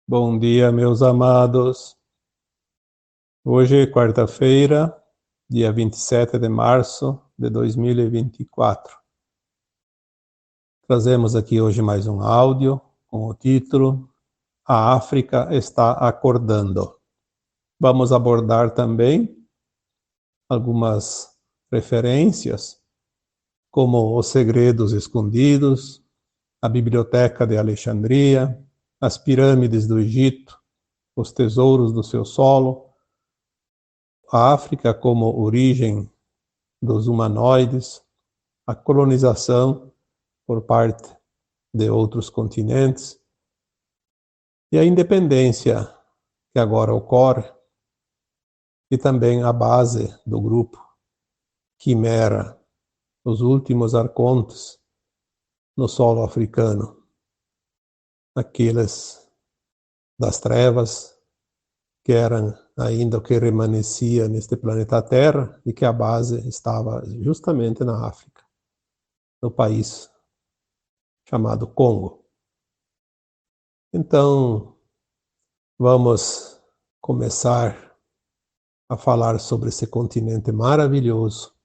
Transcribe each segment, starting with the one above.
Bom dia, meus amados. Hoje é quarta-feira, dia 27 de março de 2024. Trazemos aqui hoje mais um áudio com o título A África está acordando. Vamos abordar também algumas referências, como Os Segredos Escondidos, a Biblioteca de Alexandria, as Pirâmides do Egito, os Tesouros do seu solo, a África como origem dos humanoides, a colonização por parte de outros continentes e a independência que agora ocorre, e também a base do grupo Quimera, os últimos arcontes no solo africano, aqueles das trevas que eram ainda o que remanescia neste planeta Terra e que a base estava justamente na África, no país chamado Congo. Então, vamos começar a falar sobre esse continente maravilhoso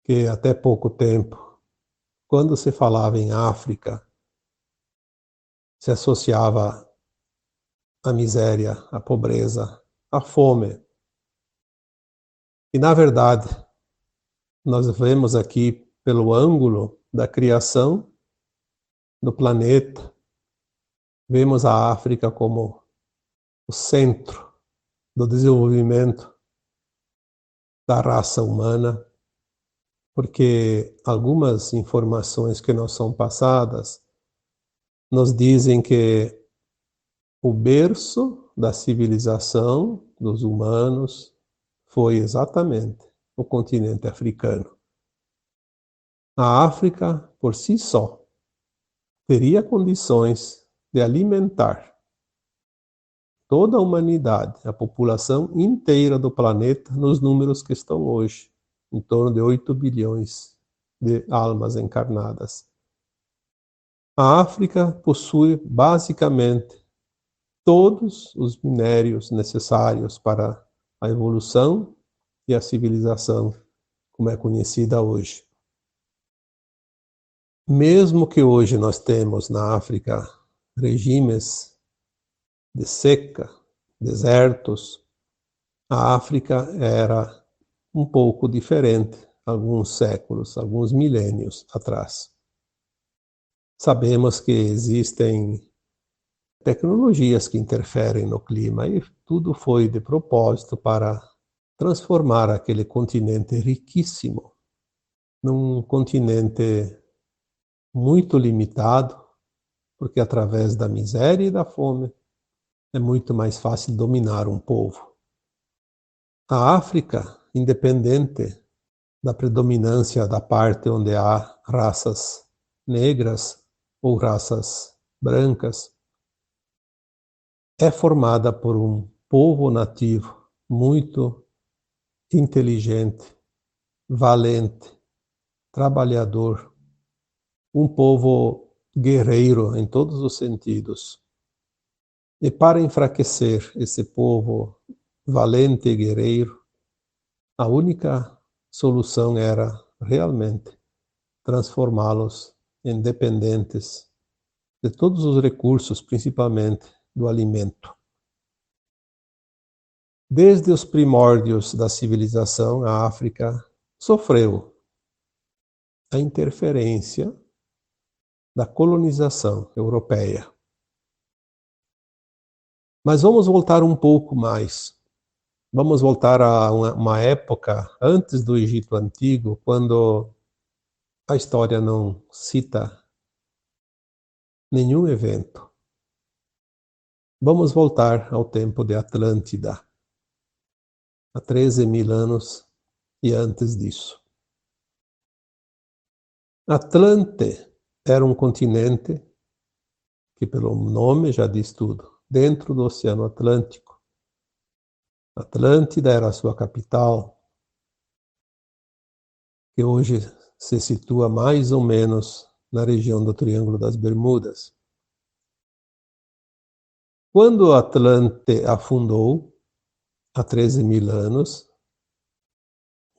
que até pouco tempo, quando se falava em África, se associava à miséria, à pobreza, à fome. E, na verdade, nós vemos aqui pelo ângulo da criação do planeta, vemos a África como o centro do desenvolvimento da raça humana, porque algumas informações que nos são passadas nos dizem que o berço da civilização dos humanos foi exatamente o continente africano. A África, por si só, teria condições de alimentar toda a humanidade, a população inteira do planeta, nos números que estão hoje, em torno de 8 bilhões de almas encarnadas. A África possui basicamente todos os minérios necessários para a evolução e a civilização como é conhecida hoje. Mesmo que hoje nós temos na África regimes de seca, desertos, a África era um pouco diferente alguns séculos, alguns milênios atrás. Sabemos que existem tecnologias que interferem no clima e tudo foi de propósito para transformar aquele continente riquíssimo num continente muito limitado, porque através da miséria e da fome é muito mais fácil dominar um povo. A África, independente da predominância da parte onde há raças negras ou raças brancas, é formada por um povo nativo muito inteligente, valente, trabalhador, um povo guerreiro em todos os sentidos. E para enfraquecer esse povo valente e guerreiro, a única solução era realmente transformá-los em dependentes de todos os recursos, principalmente do alimento. Desde os primórdios da civilização, a África sofreu a interferência da colonização europeia. Mas vamos voltar um pouco mais. Vamos voltar a uma época antes do Egito Antigo, quando a história não cita nenhum evento. Vamos voltar ao tempo de Atlântida, há 13.000 anos e antes disso. Atlante era um continente que, pelo nome, já diz tudo, dentro do Oceano Atlântico. Atlântida era a sua capital, que hoje se situa mais ou menos na região do Triângulo das Bermudas. Quando Atlante afundou, há 13.000 anos,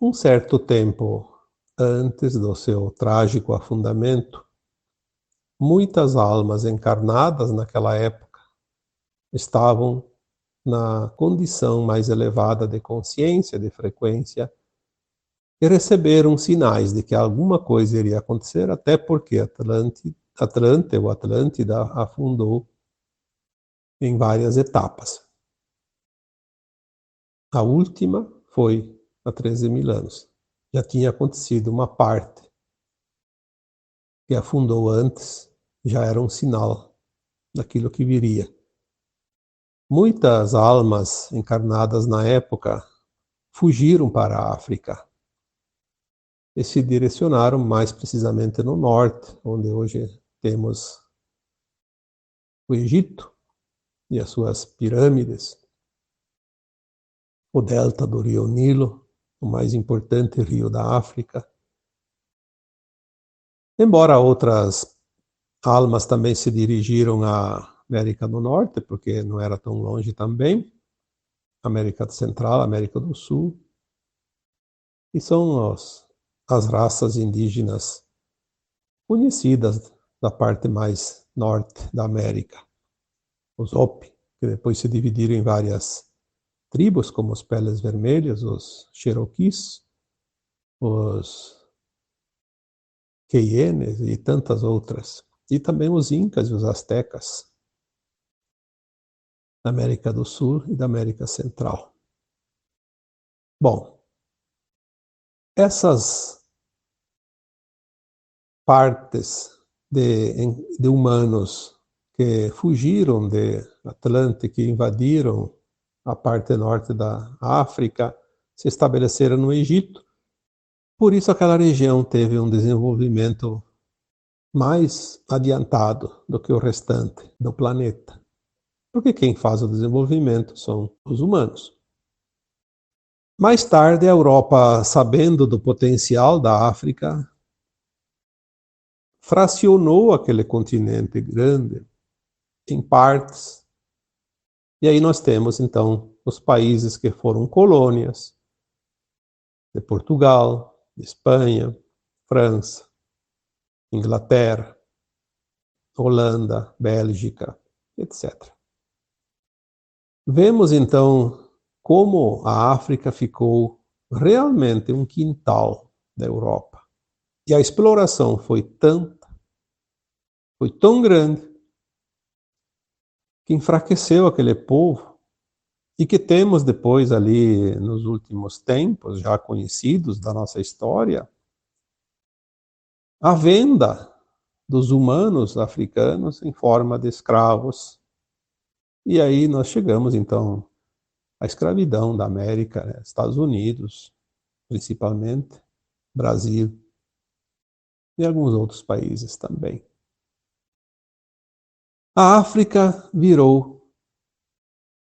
um certo tempo antes do seu trágico afundamento, muitas almas encarnadas naquela época estavam na condição mais elevada de consciência, de frequência, e receberam sinais de que alguma coisa iria acontecer, até porque Atlante ou Atlântida afundou em várias etapas. A última foi há 13.000 anos. Já tinha acontecido uma parte que afundou antes, já era um sinal daquilo que viria. Muitas almas encarnadas na época fugiram para a África e se direcionaram mais precisamente no norte, onde hoje temos o Egito e as suas pirâmides, o delta do rio Nilo, o mais importante rio da África. Embora outras almas também se dirigiram à América do Norte, porque não era tão longe também, América Central, América do Sul, e são as raças indígenas conhecidas da parte mais norte da América, os Hopi, que depois se dividiram em várias tribos, como os Peles Vermelhas, os Cherokees, os Queienes e tantas outras. E também os Incas e os Aztecas, da América do Sul e da América Central. Bom, essas partes de humanos que fugiram de Atlante, que invadiram a parte norte da África, se estabeleceram no Egito. Por isso aquela região teve um desenvolvimento mais adiantado do que o restante do planeta. Porque quem faz o desenvolvimento são os humanos. Mais tarde, a Europa, sabendo do potencial da África, fracionou aquele continente grande em partes. E aí nós temos, então, os países que foram colônias de Portugal, de Espanha, França, Inglaterra, Holanda, Bélgica, etc. Vemos, então, como a África ficou realmente um quintal da Europa. E a exploração foi tão grande, que enfraqueceu aquele povo, e que temos depois ali, nos últimos tempos, já conhecidos da nossa história, a venda dos humanos africanos em forma de escravos. E aí nós chegamos, então, à escravidão da América, né? Estados Unidos, principalmente, Brasil e alguns outros países também. A África virou,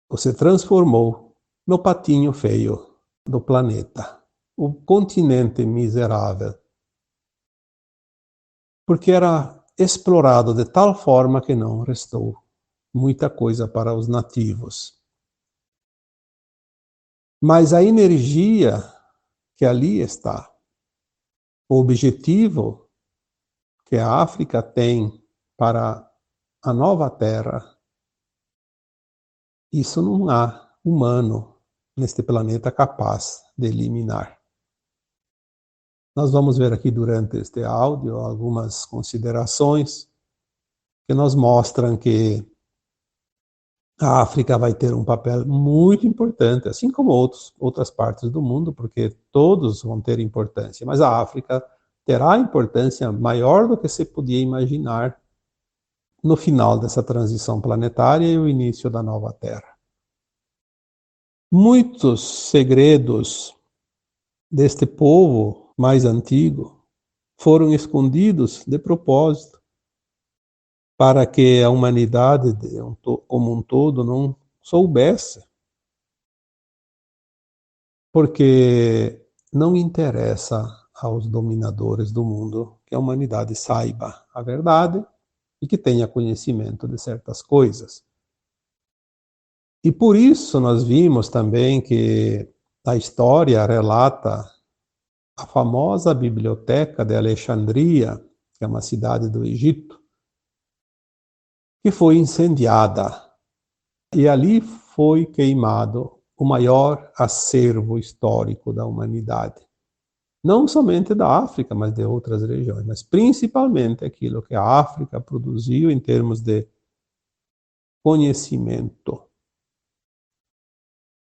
ou se transformou, no patinho feio do planeta, o continente miserável, porque era explorado de tal forma que não restou muita coisa para os nativos. Mas a energia que ali está, o objetivo que a África tem para a nova Terra, isso não há humano neste planeta capaz de eliminar. Nós vamos ver aqui durante este áudio algumas considerações que nos mostram que a África vai ter um papel muito importante, assim como outras partes do mundo, porque todos vão ter importância, mas a África terá importância maior do que se podia imaginar no final dessa transição planetária e o início da nova Terra. Muitos segredos deste povo mais antigo foram escondidos de propósito, para que a humanidade como um todo não soubesse. Porque não interessa aos dominadores do mundo que a humanidade saiba a verdade e que tenha conhecimento de certas coisas. E por isso nós vimos também que a história relata a famosa biblioteca de Alexandria, que é uma cidade do Egito, que foi incendiada. E ali foi queimado o maior acervo histórico da humanidade. Não somente da África, mas de outras regiões, mas principalmente aquilo que a África produziu em termos de conhecimento.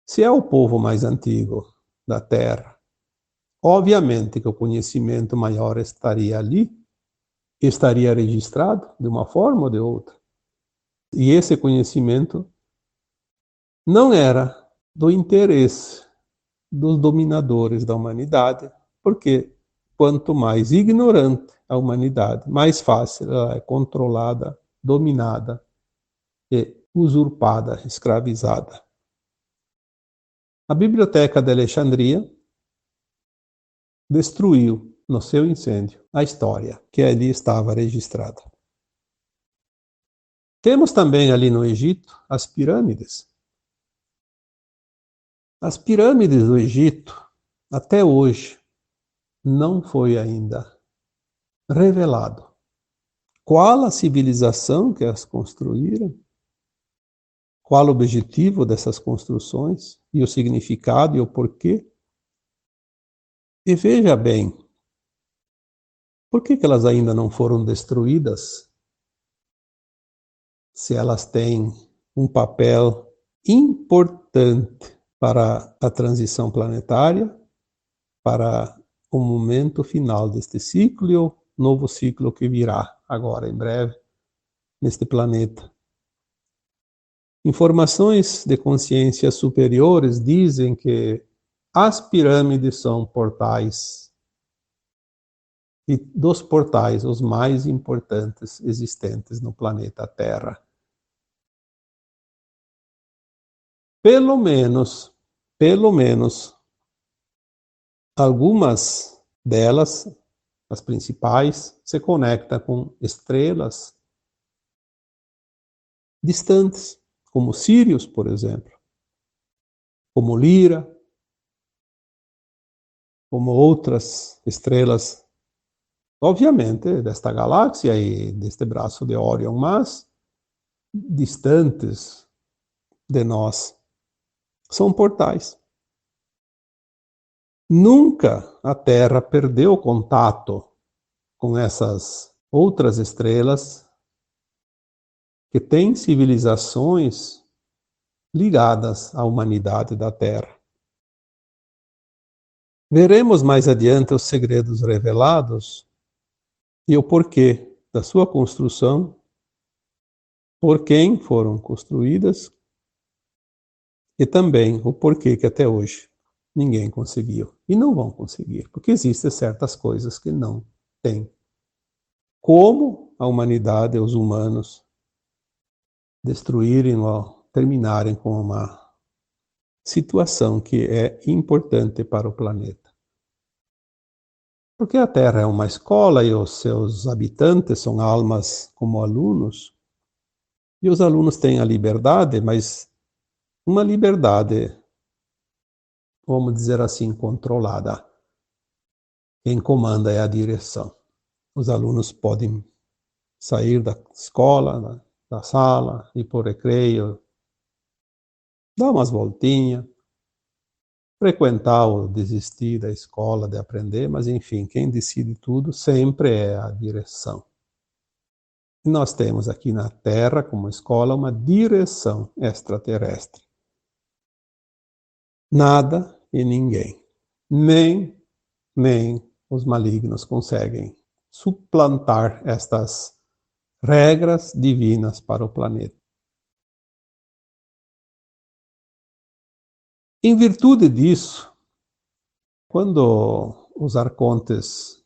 Se é o povo mais antigo da Terra, obviamente que o conhecimento maior estaria ali, estaria registrado de uma forma ou de outra. E esse conhecimento não era do interesse dos dominadores da humanidade, porque quanto mais ignorante a humanidade, mais fácil ela é controlada, dominada e usurpada, escravizada. A Biblioteca de Alexandria destruiu, no seu incêndio, a história que ali estava registrada. Temos também ali no Egito as pirâmides. As pirâmides do Egito, até hoje, não foi ainda revelado qual a civilização que as construíram, qual o objetivo dessas construções e o significado e o porquê. E veja bem, por que elas ainda não foram destruídas se elas têm um papel importante para a transição planetária, para o momento final deste ciclo e o novo ciclo que virá agora, em breve, neste planeta. Informações de consciências superiores dizem que as pirâmides são portais, e dos portais os mais importantes existentes no planeta Terra. Pelo menos, algumas delas, as principais, se conectam com estrelas distantes, como Sírius, por exemplo, como Lira, como outras estrelas, obviamente, desta galáxia e deste braço de Órion, mas distantes de nós. São portais. Nunca a Terra perdeu contato com essas outras estrelas que têm civilizações ligadas à humanidade da Terra. Veremos mais adiante os segredos revelados e o porquê da sua construção, por quem foram construídas e também o porquê que até hoje ninguém conseguiu. E não vão conseguir, porque existem certas coisas que não têm. Como a humanidade, os humanos, destruírem ou terminarem com uma situação que é importante para o planeta. Porque a Terra é uma escola e os seus habitantes são almas como alunos, e os alunos têm a liberdade, mas uma liberdade, vamos dizer assim, controlada. Quem comanda é a direção. Os alunos podem sair da escola, da sala, ir para o recreio, dar umas voltinhas, frequentar ou desistir da escola, de aprender, mas enfim, quem decide tudo sempre é a direção. E nós temos aqui na Terra, como escola, uma direção extraterrestre. Nada e ninguém, nem os malignos conseguem suplantar estas regras divinas para o planeta. Em virtude disso, quando os arcontes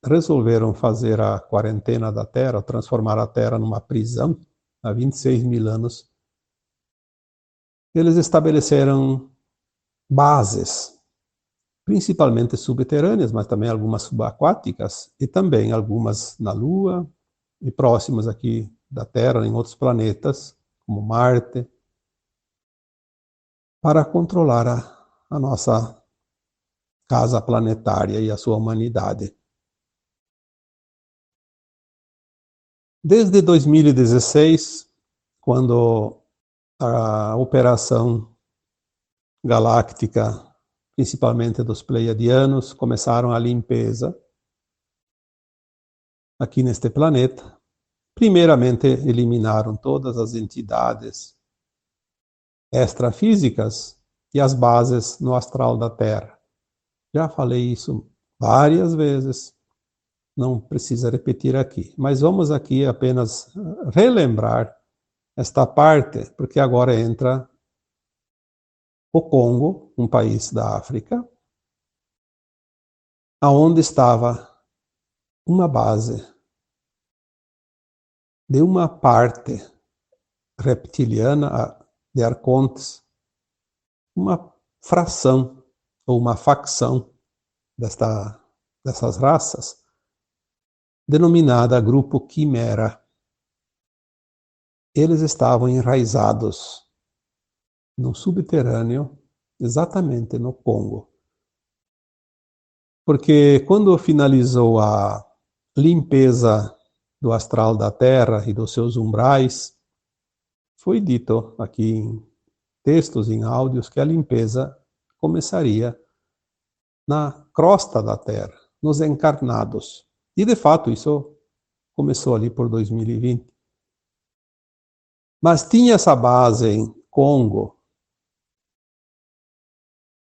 resolveram fazer a quarentena da Terra, transformar a Terra numa prisão, há 26 mil anos, eles estabeleceram bases, principalmente subterrâneas, mas também algumas subaquáticas, e também algumas na Lua, e próximas aqui da Terra, em outros planetas, como Marte, para controlar a nossa casa planetária e a sua humanidade. Desde 2016, quando a operação galáctica, principalmente dos pleiadianos, começaram a limpeza aqui neste planeta, primeiramente eliminaram todas as entidades extrafísicas e as bases no astral da Terra. Já falei isso várias vezes, não precisa repetir aqui, mas vamos aqui apenas relembrar esta parte, porque agora entra o Congo, um país da África, aonde estava uma base de uma parte reptiliana de arcontes, uma fração ou uma facção dessas raças, denominada Grupo Quimera. Eles estavam enraizados no subterrâneo, exatamente no Congo. Porque quando finalizou a limpeza do astral da Terra e dos seus umbrais, foi dito aqui em textos, em áudios, que a limpeza começaria na crosta da Terra, nos encarnados. E, de fato, isso começou ali por 2020. Mas tinha essa base em Congo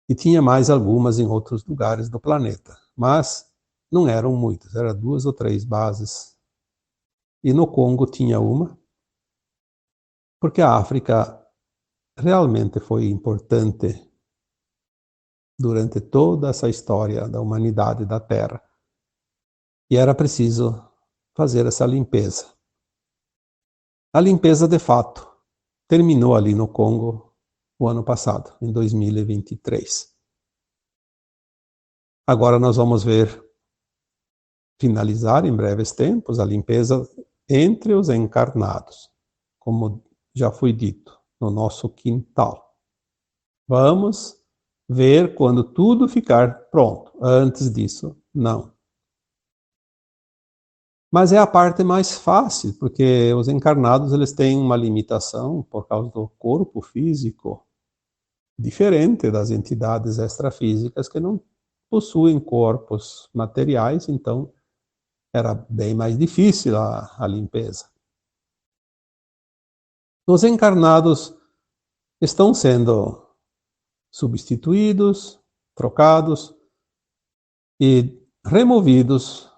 e tinha mais algumas em outros lugares do planeta. Mas não eram muitas, eram 2 ou 3 bases. E no Congo tinha uma, porque a África realmente foi importante durante toda essa história da humanidade e da Terra. E era preciso fazer essa limpeza. A limpeza, de fato, terminou ali no Congo o ano passado, em 2023. Agora nós vamos ver finalizar em breves tempos a limpeza entre os encarnados, como já foi dito, no nosso quintal. Vamos ver quando tudo ficar pronto. Antes disso, não. Mas é a parte mais fácil, porque os encarnados eles têm uma limitação por causa do corpo físico diferente das entidades extrafísicas que não possuem corpos materiais, então era bem mais difícil a limpeza. Os encarnados estão sendo substituídos, trocados e removidos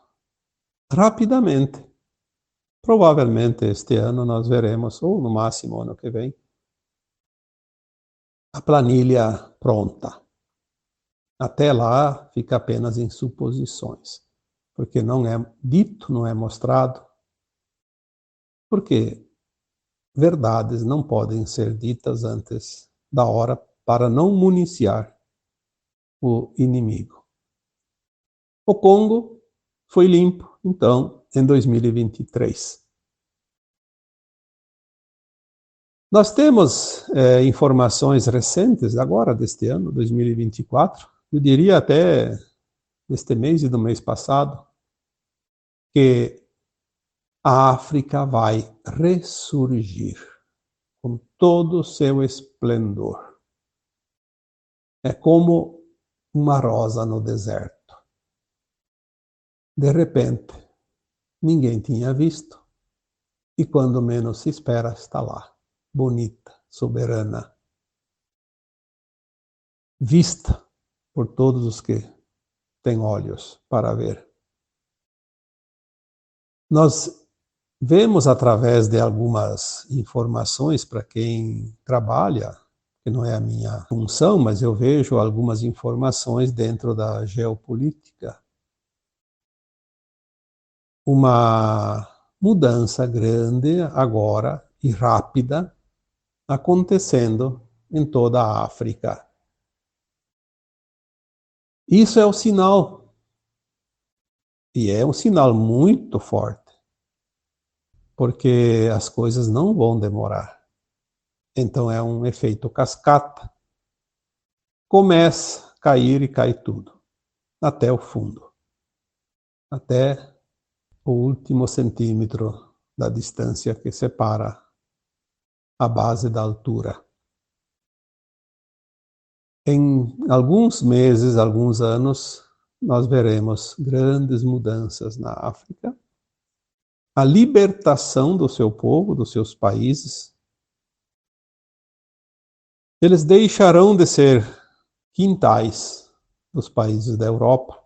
rapidamente. Provavelmente este ano nós veremos, ou no máximo ano que vem, a planilha pronta. Até lá fica apenas em suposições, porque não é dito, não é mostrado, porque verdades não podem ser ditas antes da hora para não municiar o inimigo. O Congo foi limpo, então, em 2023. Nós temos informações recentes, agora deste ano, 2024, eu diria até deste mês e do mês passado, que a África vai ressurgir com todo o seu esplendor. É como uma rosa no deserto. De repente, ninguém tinha visto, e quando menos se espera, está lá, bonita, soberana, vista por todos os que têm olhos para ver. Nós vemos através de algumas informações para quem trabalha, que não é a minha função, mas eu vejo algumas informações dentro da geopolítica, uma mudança grande agora e rápida acontecendo em toda a África. Isso é o sinal, e é um sinal muito forte, porque as coisas não vão demorar. Então é um efeito cascata. começa a cair e cai tudo, até o fundo, até o último centímetro da distância que separa a base da altura. Em alguns meses, alguns anos, nós veremos grandes mudanças na África, a libertação do seu povo, dos seus países. Eles deixarão de ser quintais dos países da Europa,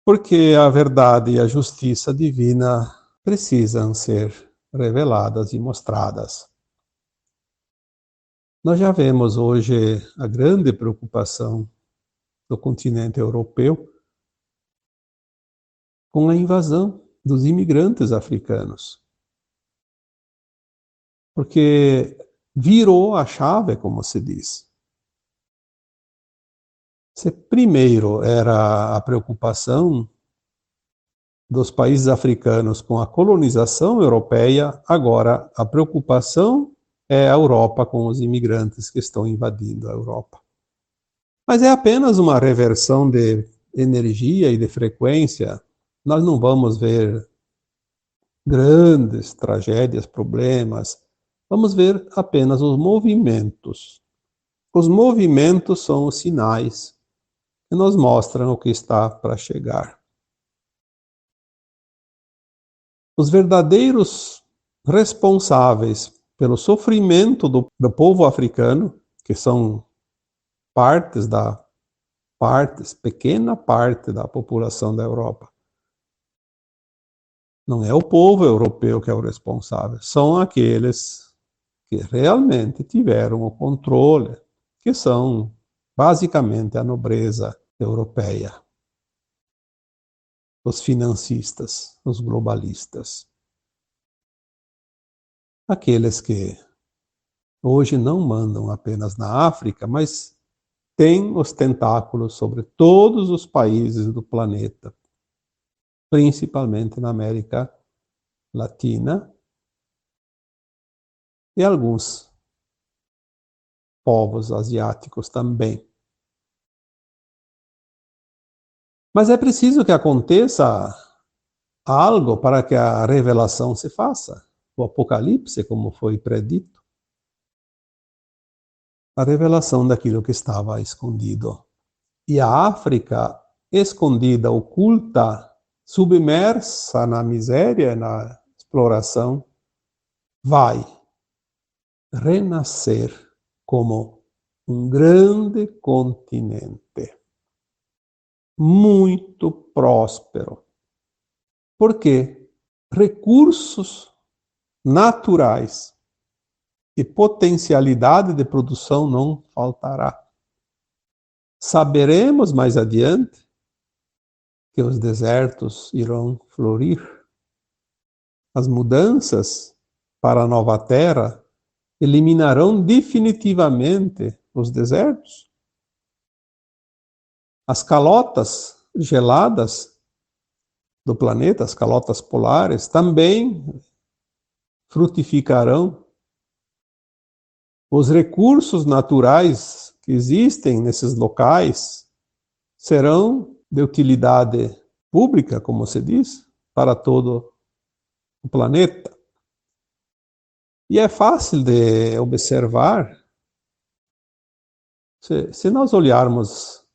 porque a verdade e a justiça divina precisam ser reveladas e mostradas. Nós já vemos hoje a grande preocupação do continente europeu com a invasão dos imigrantes africanos. Porque virou a chave, como se diz. Se primeiro era a preocupação dos países africanos com a colonização europeia, agora a preocupação é a Europa com os imigrantes que estão invadindo a Europa. Mas é apenas uma reversão de energia e de frequência. Nós não vamos ver grandes tragédias, problemas. Vamos ver apenas os movimentos. Os movimentos são os sinais que nos mostram o que está para chegar. Os verdadeiros responsáveis pelo sofrimento do povo africano, que são pequena parte da população da Europa. Não é o povo europeu que é o responsável, são aqueles que realmente tiveram o controle, que são basicamente a nobreza europeia, os financistas, os globalistas. Aqueles que hoje não mandam apenas na África, mas têm os tentáculos sobre todos os países do planeta, principalmente na América Latina e alguns povos asiáticos também. Mas é preciso que aconteça algo para que a revelação se faça. O Apocalipse, como foi predito, a revelação daquilo que estava escondido. E a África, escondida, oculta, submersa na miséria, na exploração, vai renascer como um grande continente, muito próspero. Porque recursos naturais e potencialidade de produção não faltará. Saberemos mais adiante que os desertos irão florir. As mudanças para a nova terra eliminarão definitivamente os desertos. As calotas geladas do planeta, as calotas polares, também frutificarão. Os recursos naturais que existem nesses locais serão de utilidade pública, como se diz, para todo o planeta. E é fácil de observar, se nós olharmos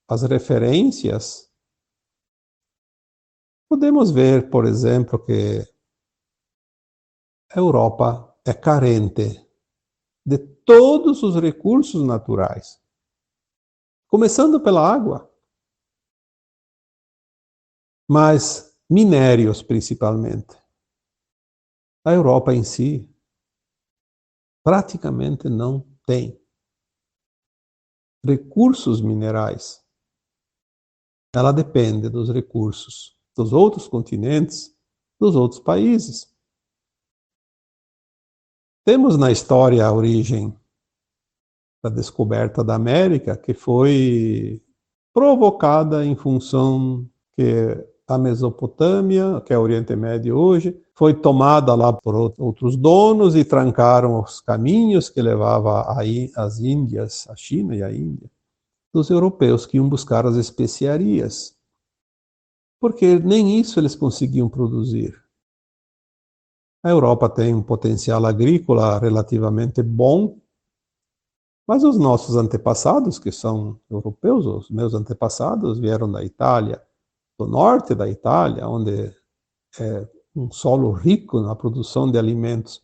as referências, podemos ver, por exemplo, que a Europa é carente de todos os recursos naturais, começando pela água, mas minérios principalmente. A Europa em si praticamente não tem recursos minerais. Ela depende dos recursos dos outros continentes, dos outros países. Temos na história a origem da descoberta da América, que foi provocada em função que a Mesopotâmia, que é o Oriente Médio hoje, foi tomada lá por outros donos e trancaram os caminhos que levavam às Índias, a China e a Índia, dos europeus que iam buscar as especiarias, porque nem isso eles conseguiam produzir. A Europa tem um potencial agrícola relativamente bom, mas os nossos antepassados, que são europeus, os meus antepassados vieram da Itália, do norte da Itália, onde é um solo rico na produção de alimentos,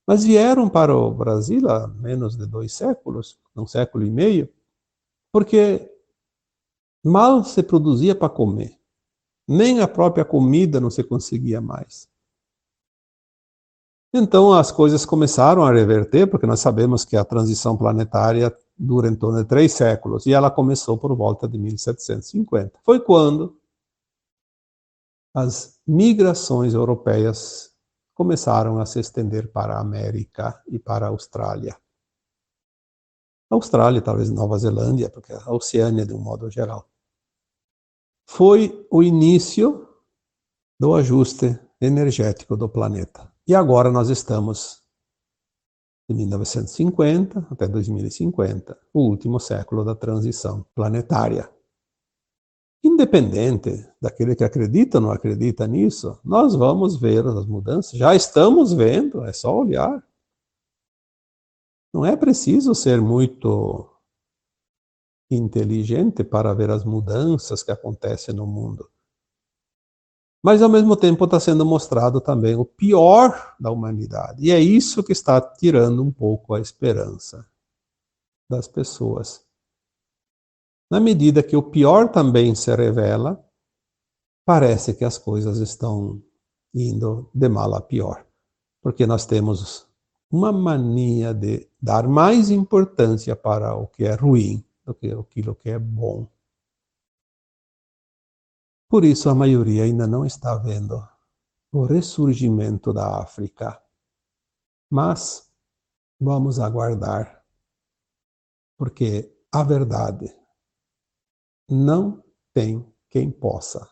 mas vieram para o Brasil há menos de 2 séculos, 1,5 séculos, porque mal se produzia para comer, nem a própria comida não se conseguia mais. Então as coisas começaram a reverter, porque nós sabemos que a transição planetária dura em torno de 3 séculos, e ela começou por volta de 1750. Foi quando as migrações europeias começaram a se estender para a América e para a Austrália. Austrália, talvez Nova Zelândia, porque a Oceânia de um modo geral. Foi o início do ajuste energético do planeta. E agora nós estamos de 1950 até 2050, o último século da transição planetária. Independente daquele que acredita ou não acredita nisso, nós vamos ver as mudanças. Já estamos vendo, é só olhar. Não é preciso ser muito inteligente para ver as mudanças que acontecem no mundo. Mas, ao mesmo tempo, está sendo mostrado também o pior da humanidade. E é isso que está tirando um pouco a esperança das pessoas. Na medida que o pior também se revela, parece que as coisas estão indo de mal a pior. Porque nós temos uma mania de dar mais importância para o que é ruim do que aquilo que é bom. Por isso a maioria ainda não está vendo o ressurgimento da África. Mas vamos aguardar, porque a verdade não tem quem possa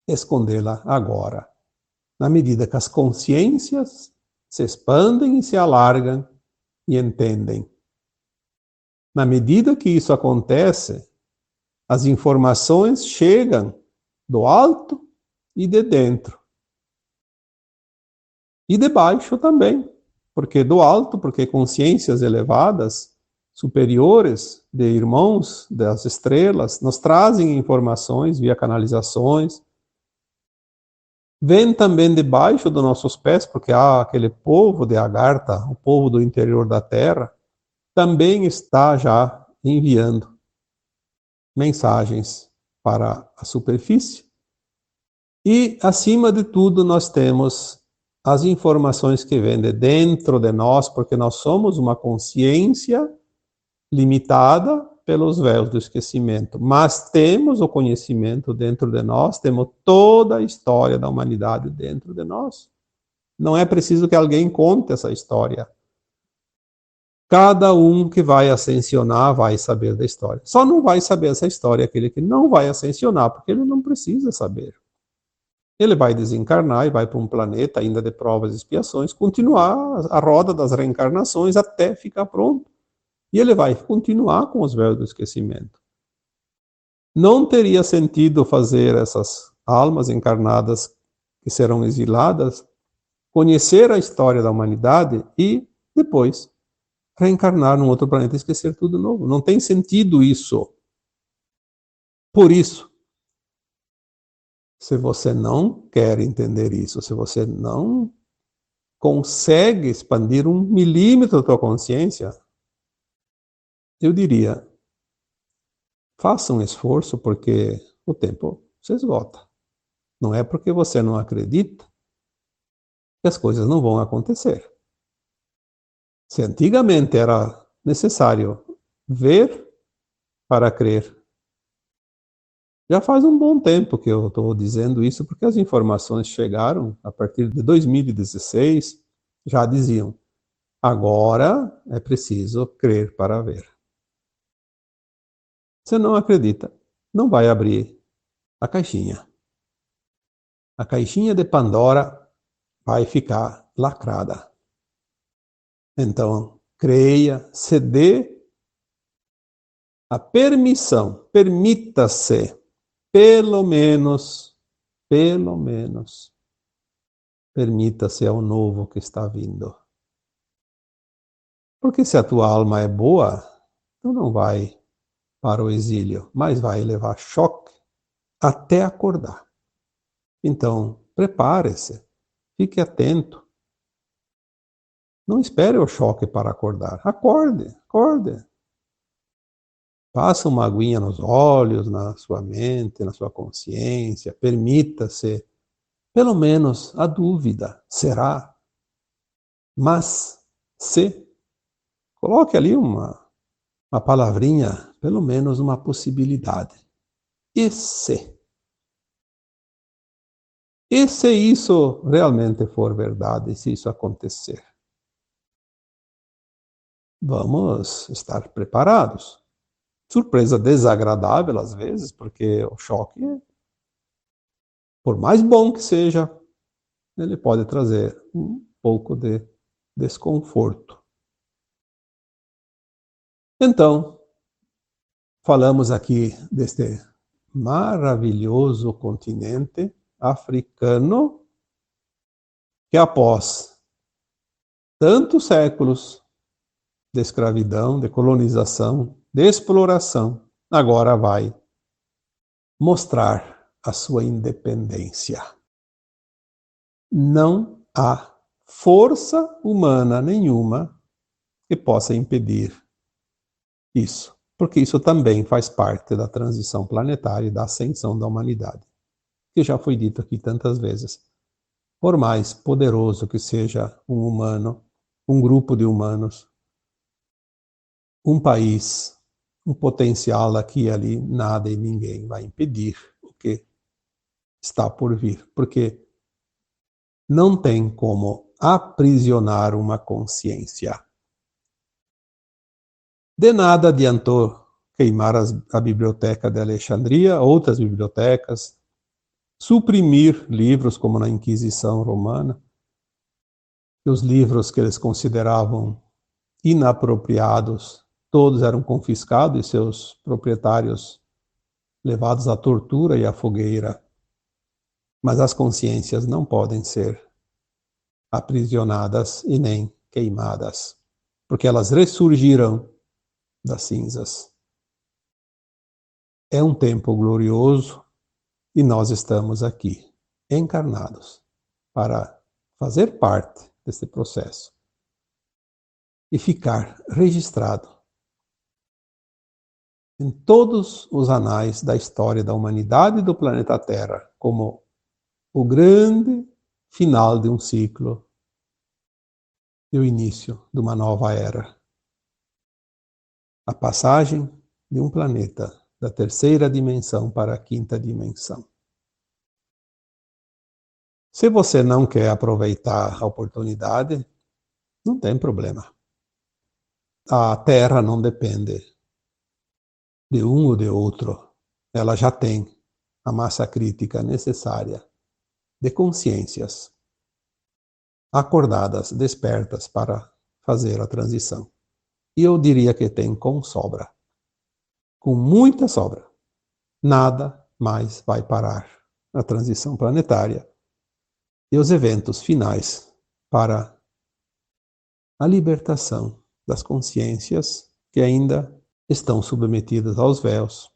escondê-la agora, na medida que as consciências se expandem e se alargam e entendem. Na medida que isso acontece, as informações chegam do alto e de dentro. E de baixo também, porque do alto, porque consciências elevadas, superiores, de irmãos das estrelas, nos trazem informações via canalizações. Vem também debaixo dos nossos pés, porque há aquele povo de Agartha, o povo do interior da Terra, também está já enviando mensagens para a superfície. E, acima de tudo, nós temos as informações que vêm de dentro de nós, porque nós somos uma consciência limitada pelos véus do esquecimento. Mas temos o conhecimento dentro de nós, temos toda a história da humanidade dentro de nós. Não é preciso que alguém conte essa história. Cada um que vai ascensionar vai saber da história. Só não vai saber essa história aquele que não vai ascensionar, porque ele não precisa saber. Ele vai desencarnar e vai para um planeta ainda de provas e expiações, continuar a roda das reencarnações até ficar pronto. E ele vai continuar com os véus do esquecimento. Não teria sentido fazer essas almas encarnadas que serão exiladas conhecer a história da humanidade e depois reencarnar num outro planeta e esquecer tudo de novo. Não tem sentido isso. Por isso, se você não quer entender isso, se você não consegue expandir 1 milímetro da tua consciência, eu diria, faça um esforço, porque o tempo se esgota. Não é porque você não acredita que as coisas não vão acontecer. Se antigamente era necessário ver para crer, já faz um bom tempo que eu estou dizendo isso, porque as informações chegaram a partir de 2016, já diziam, agora é preciso crer para ver. Você não acredita, não vai abrir a caixinha. a caixinha de Pandora vai ficar lacrada. Então, creia, se dê a permissão, permita-se, pelo menos, permita-se ao novo que está vindo. Porque se a tua alma é boa, tu não vai para o exílio, mas vai levar choque até acordar. Então, prepare-se, fique atento. Não espere o choque para acordar. Acorde, acorde. Passa uma aguinha nos olhos, na sua mente, na sua consciência. Permita-se, pelo menos, a dúvida. Será? Mas, se. Coloque ali uma palavrinha, pelo menos uma possibilidade. E se? E se isso realmente for verdade, se isso acontecer? Vamos estar preparados. Surpresa desagradável às vezes, porque o choque, por mais bom que seja, ele pode trazer um pouco de desconforto. Então, falamos aqui deste maravilhoso continente africano que após tantos séculos de escravidão, de colonização, de exploração, agora vai mostrar a sua independência. Não há força humana nenhuma que possa impedir isso, porque isso também faz parte da transição planetária e da ascensão da humanidade, que já foi dito aqui tantas vezes. Por mais poderoso que seja um humano, um grupo de humanos, um país, um potencial aqui e ali, nada e ninguém vai impedir o que está por vir, porque não tem como aprisionar uma consciência. De nada adiantou queimar a biblioteca de Alexandria, outras bibliotecas, suprimir livros como na Inquisição Romana, os livros que eles consideravam inapropriados, todos eram confiscados e seus proprietários levados à tortura e à fogueira. Mas as consciências não podem ser aprisionadas e nem queimadas, porque elas ressurgirão das cinzas. É um tempo glorioso e nós estamos aqui, encarnados, para fazer parte desse processo e ficar registrado em todos os anais da história da humanidade e do planeta Terra como o grande final de um ciclo e o início de uma nova era. A passagem de um planeta da terceira dimensão para a quinta dimensão. Se você não quer aproveitar a oportunidade, não tem problema. A Terra não depende de um ou de outro. Ela já tem a massa crítica necessária de consciências acordadas, despertas para fazer a transição. E eu diria que tem com sobra. Com muita sobra. Nada mais vai parar a transição planetária e os eventos finais para a libertação das consciências que ainda estão submetidas aos véus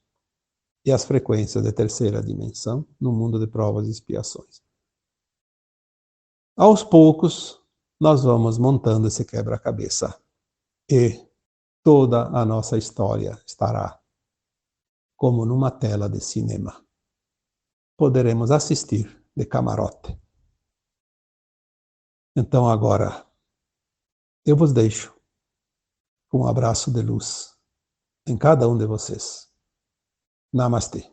e às frequências de terceira dimensão no mundo de provas e expiações. Aos poucos, nós vamos montando esse quebra-cabeça e toda a nossa história estará como numa tela de cinema. Poderemos assistir de camarote. Então agora, eu vos deixo com um abraço de luz em cada um de vocês. Namastê.